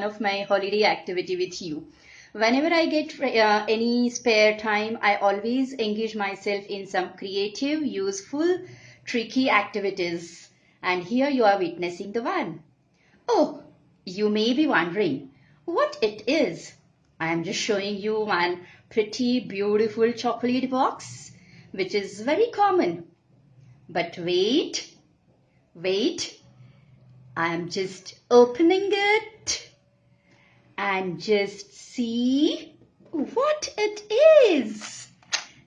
of my holiday activity with you. Whenever I get any spare time, I always engage myself in some creative, useful, tricky activities. And here you are witnessing the one. Oh, you may be wondering what it is. I am just showing you one pretty beautiful chocolate box, which is very common. But wait, I am just opening it and just see what it is.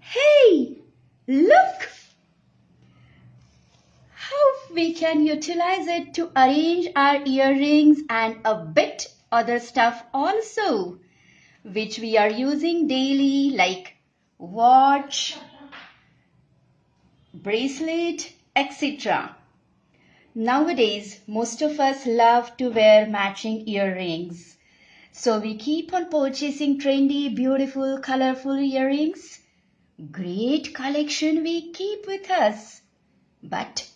Hey, look! How we can utilize it to arrange our earrings and a bit other stuff also, which we are using daily, like watch, bracelet, etc. Nowadays, most of us love to wear matching earrings. So we keep on purchasing trendy, beautiful, colorful earrings. Great collection we keep with us. But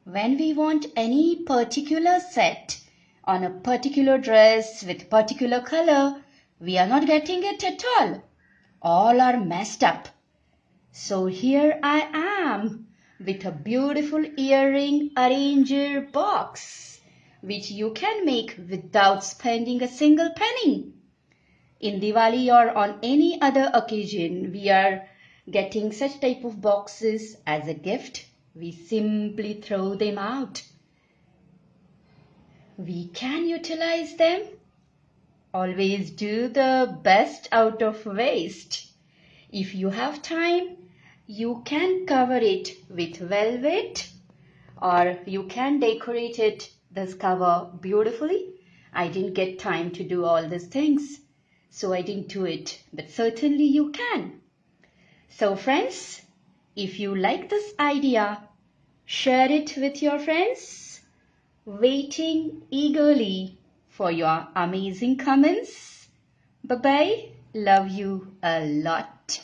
when we want any particular set on a particular dress with particular color, we are not getting it at all. All are messed up. So here I am with a beautiful earring arranger box, which you can make without spending a single penny. In Diwali or on any other occasion, we are getting such type of boxes as a gift. We simply throw them out. We can utilize them. Always do the best out of waste. If you have time, you can cover it with velvet or you can decorate it, this cover, beautifully. I didn't get time to do all these things, so I didn't do it, but certainly you can. So friends, if you like this idea, share it with your friends, waiting eagerly for your amazing comments. Bye-bye. Love you a lot.